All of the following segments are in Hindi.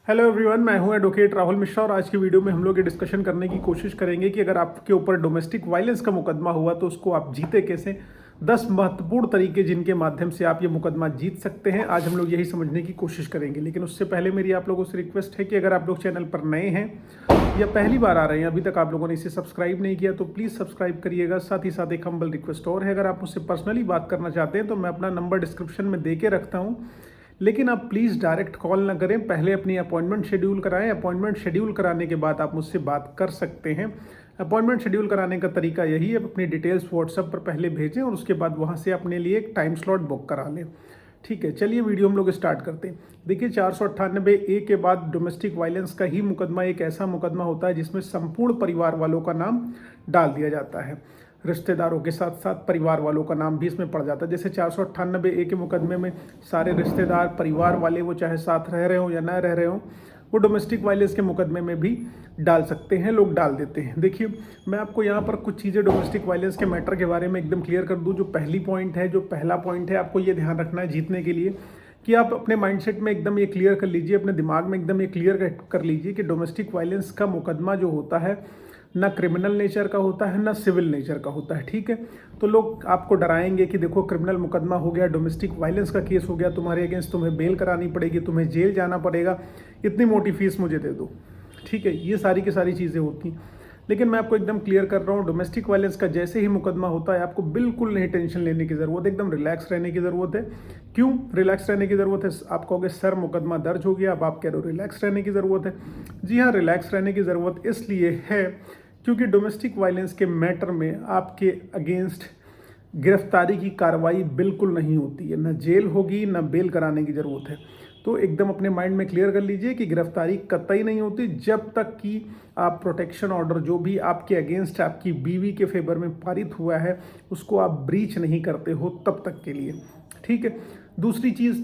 हेलो एवरीवन, मैं हूं एडवोकेट राहुल मिश्रा और आज की वीडियो में हम लोग ये डिस्कशन करने की कोशिश करेंगे कि अगर आपके ऊपर डोमेस्टिक वायलेंस का मुकदमा हुआ तो उसको आप जीते कैसे। 10 महत्वपूर्ण तरीके जिनके माध्यम से आप ये मुकदमा जीत सकते हैं, आज हम लोग यही समझने की कोशिश करेंगे। लेकिन उससे पहले मेरी आप लोगों से रिक्वेस्ट है कि अगर आप लोग चैनल पर नए हैं या पहली बार आ रहे हैं, अभी तक आप लोगों ने इसे सब्सक्राइब नहीं किया तो प्लीज़ सब्सक्राइब करिएगा। साथ ही साथ एक हम्बल रिक्वेस्ट और है, अगर आप मुझसे पर्सनली बात करना चाहते हैं तो मैं अपना नंबर डिस्क्रिप्शन में दे के रखता हूँ, लेकिन आप प्लीज़ डायरेक्ट कॉल ना करें, पहले अपनी अपॉइंटमेंट शेड्यूल कराएं। अपॉइंटमेंट शेड्यूल कराने के बाद आप मुझसे बात कर सकते हैं। अपॉइंटमेंट शेड्यूल कराने का तरीका यही है, अपनी डिटेल्स व्हाट्सएप पर पहले भेजें और उसके बाद वहां से अपने लिए एक टाइम स्लॉट बुक करा लें। ठीक है, चलिए वीडियो हम लोग स्टार्ट करते हैं। देखिए 498A के बाद डोमेस्टिक वायलेंस का ही मुकदमा एक ऐसा मुकदमा होता है जिसमें संपूर्ण परिवार वालों का नाम डाल दिया जाता है। रिश्तेदारों के साथ साथ परिवार वालों का नाम भी इसमें पड़ जाता है। जैसे 498A के मुकदमे में सारे रिश्तेदार परिवार वाले, वो चाहे साथ रह रहे हो या ना रह रहे हो, वो डोमेस्टिक वायलेंस के मुकदमे में भी डाल सकते हैं, लोग डाल देते हैं। देखिए मैं आपको यहाँ पर कुछ चीज़ें डोमेस्टिक वायलेंस के मैटर के बारे में एकदम क्लियर कर दूँ। जो पहला पॉइंट है, आपको ये ध्यान रखना है जीतने के लिए कि आप अपने माइंडसेट में एकदम ये क्लियर कर लीजिए, अपने दिमाग में एकदम ये क्लियर कर लीजिए कि डोमेस्टिक वायलेंस का मुकदमा जो होता है ना क्रिमिनल नेचर का होता है ना सिविल नेचर का होता है। ठीक है, तो लोग आपको डराएंगे कि देखो क्रिमिनल मुकदमा हो गया, डोमेस्टिक वायलेंस का केस हो गया तुम्हारे अगेंस्ट, तुम्हें बेल करानी पड़ेगी, तुम्हें जेल जाना पड़ेगा, इतनी मोटी फीस मुझे दे दो। ठीक है, ये सारी की सारी चीज़ें होती हैं। लेकिन मैं आपको एकदम क्लियर कर रहा हूँ, डोमेस्टिक वायलेंस का जैसे ही मुकदमा होता है आपको बिल्कुल नहीं टेंशन लेने की ज़रूरत है, एकदम रिलैक्स रहने की ज़रूरत है। क्यों रिलैक्स रहने की ज़रूरत है? आप कहोगे सर मुकदमा दर्ज हो गया, अब आप कह रहे हो रिलैक्स रहने की ज़रूरत है। जी हाँ, रिलैक्स रहने की ज़रूरत इसलिए है क्योंकि डोमेस्टिक वायलेंस के मैटर में आपके अगेंस्ट गिरफ्तारी की कार्रवाई बिल्कुल नहीं होती है, ना जेल होगी ना बेल कराने की ज़रूरत है। तो एकदम अपने माइंड में क्लियर कर लीजिए कि गिरफ्तारी कतई नहीं होती जब तक कि आप प्रोटेक्शन ऑर्डर जो भी आपके अगेंस्ट आपकी बीवी के फेवर में पारित हुआ है उसको आप ब्रीच नहीं करते हो, तब तक के लिए। ठीक है, दूसरी चीज़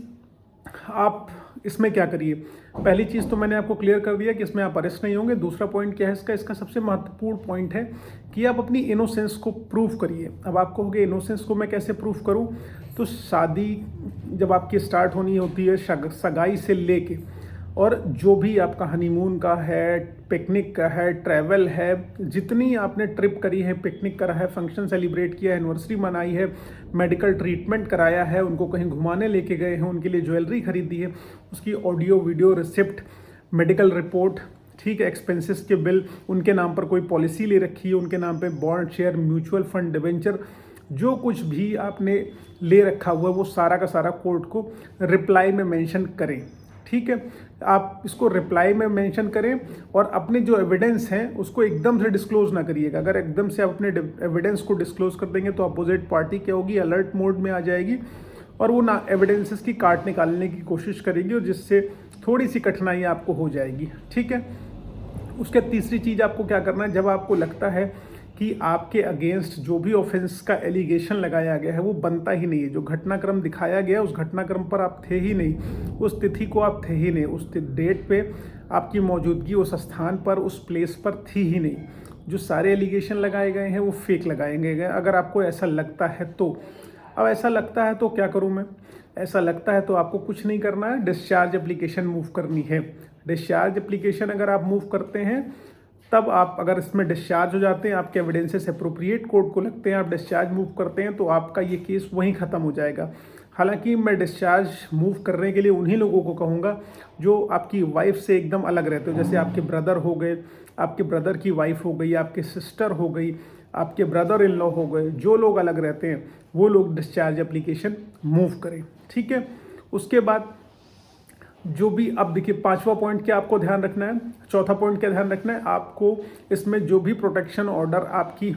आप इसमें क्या करिए, पहली चीज़ तो मैंने आपको क्लियर कर दिया कि इसमें आप अरेस्ट नहीं होंगे। दूसरा पॉइंट क्या है इसका सबसे महत्वपूर्ण पॉइंट है कि आप अपनी इनोसेंस को प्रूफ करिए। अब आप कहोगे इनोसेंस को मैं कैसे प्रूफ करूं? तो शादी जब आपकी स्टार्ट होनी होती है, सगाई से लेके और जो भी आपका हनीमून का है, पिकनिक का है, ट्रैवल है, जितनी आपने ट्रिप करी है, पिकनिक करा है, फंक्शन सेलिब्रेट किया है, एनिवर्सरी मनाई है, मेडिकल ट्रीटमेंट कराया है, उनको कहीं घुमाने लेके गए हैं, उनके लिए ज्वेलरी खरीदी है, उसकी audio video receipt, medical report, ठीक है, एक्सपेंसेस के बिल, उनके नाम पर कोई पॉलिसी ले रखी है, उनके नाम पे bond, share, mutual fund, debenture, जो कुछ भी आपने ले रखा हुआ है वो सारा का सारा कोर्ट को रिप्लाई में मेंशन करें। ठीक है, आप इसको रिप्लाई में मेंशन करें और अपने जो एविडेंस हैं उसको एकदम से डिस्क्लोज ना करिएगा। अगर एकदम से आप अपने एविडेंस को डिस्क्लोज कर देंगे तो अपोजिट पार्टी क्या होगी, अलर्ट मोड में आ जाएगी और वो ना एविडेंसेस की काट निकालने की कोशिश करेगी और जिससे थोड़ी सी कठिनाई आपको हो जाएगी। ठीक है, उसके तीसरी चीज़ आपको क्या करना है, जब आपको लगता है कि आपके अगेंस्ट जो भी ऑफेंस का एलिगेशन लगाया गया है वो बनता ही नहीं है, जो घटनाक्रम दिखाया गया उस घटनाक्रम पर आप थे ही नहीं, उस तिथि को आप थे ही नहीं, उस डेट पे आपकी मौजूदगी उस स्थान पर उस प्लेस पर थी ही नहीं, जो सारे एलिगेशन लगाए गए हैं वो फेक लगाए गए। अगर आपको ऐसा लगता है तो, अब ऐसा लगता है तो क्या करूं मैं, ऐसा लगता है तो आपको कुछ नहीं करना है, डिस्चार्ज एप्लीकेशन मूव करनी है। डिस्चार्ज एप्लीकेशन अगर आप मूव करते हैं तब आप अगर इसमें डिस्चार्ज हो जाते हैं, आपके एविडेंसेस अप्रोप्रिएट कोर्ट को लगते हैं, आप डिस्चार्ज मूव करते हैं तो आपका ये केस वहीं ख़त्म हो जाएगा। हालांकि मैं डिस्चार्ज मूव करने के लिए उन्हीं लोगों को कहूँगा जो आपकी वाइफ से एकदम अलग रहते हो, जैसे आपके ब्रदर हो गए, आपके ब्रदर की वाइफ हो गई, आपके सिस्टर हो गई, आपके ब्रदर इन लॉ हो गए, जो लोग अलग रहते हैं वो लोग डिस्चार्ज एप्लीकेशन मूव करें। ठीक है, उसके बाद जो भी, अब देखिए पांचवा पॉइंट क्या आपको ध्यान रखना है, चौथा पॉइंट क्या ध्यान रखना है आपको, इसमें जो भी प्रोटेक्शन ऑर्डर आपकी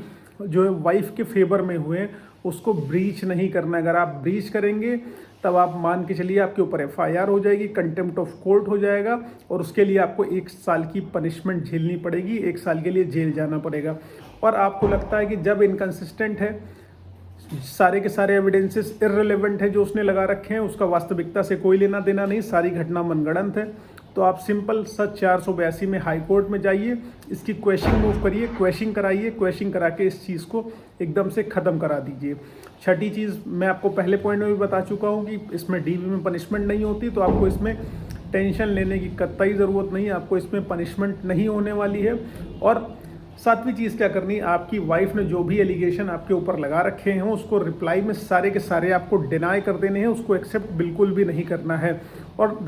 जो है वाइफ के फेवर में हुए हैं उसको ब्रीच नहीं करना है। अगर आप ब्रीच करेंगे तब आप मान के चलिए आपके ऊपर FIR हो जाएगी, कंटेम्प्ट ऑफ कोर्ट हो जाएगा और उसके लिए आपको 1 साल की पनिशमेंट झेलनी पड़ेगी, 1 साल के लिए जेल जाना पड़ेगा। और आपको लगता है कि जब इनकन्सिस्टेंट है, सारे के सारे एविडेंसेस इररिलेवेंट है जो उसने लगा रखे हैं, उसका वास्तविकता से कोई लेना देना नहीं, सारी घटना मनगढ़ंत है, तो आप सिंपल सच 482 में हाई कोर्ट में जाइए, इसकी क्वेश्चन मूव करिए, क्वेश्चन कराइए, क्वेश्चन करा के इस चीज़ को एकदम से ख़त्म करा दीजिए। छठी चीज़ मैं आपको पहले पॉइंट में भी बता चुका हूँ कि इसमें DV में पनिशमेंट नहीं होती, तो आपको इसमें टेंशन लेने की कतई ज़रूरत नहीं है, आपको इसमें पनिशमेंट नहीं होने वाली है। और सातवीं चीज़ क्या करनी है, आपकी वाइफ ने जो भी एलिगेशन आपके ऊपर लगा रखे हैं उसको रिप्लाई में सारे के सारे आपको डिनाई कर देने हैं, उसको एक्सेप्ट बिल्कुल भी नहीं करना है। और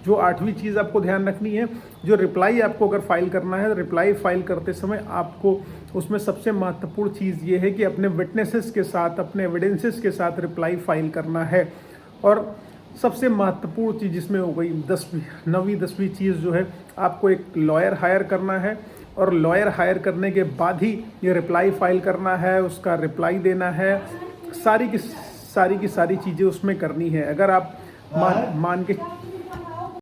जो आठवीं चीज़ आपको ध्यान रखनी है, जो रिप्लाई आपको अगर फाइल करना है, रिप्लाई फाइल करते समय आपको उसमें सबसे महत्वपूर्ण चीज़ ये है कि अपने विटनेसेस के साथ, अपने एविडेंसेस के साथ रिप्लाई फाइल करना है। और सबसे महत्वपूर्ण चीज़ इसमें हो गई 10वीं चीज़ जो है, आपको एक लॉयर हायर करना है और लॉयर हायर करने के बाद ही ये रिप्लाई फाइल करना है, उसका रिप्लाई देना है, सारी की सारी चीज़ें उसमें करनी है। अगर आप मान के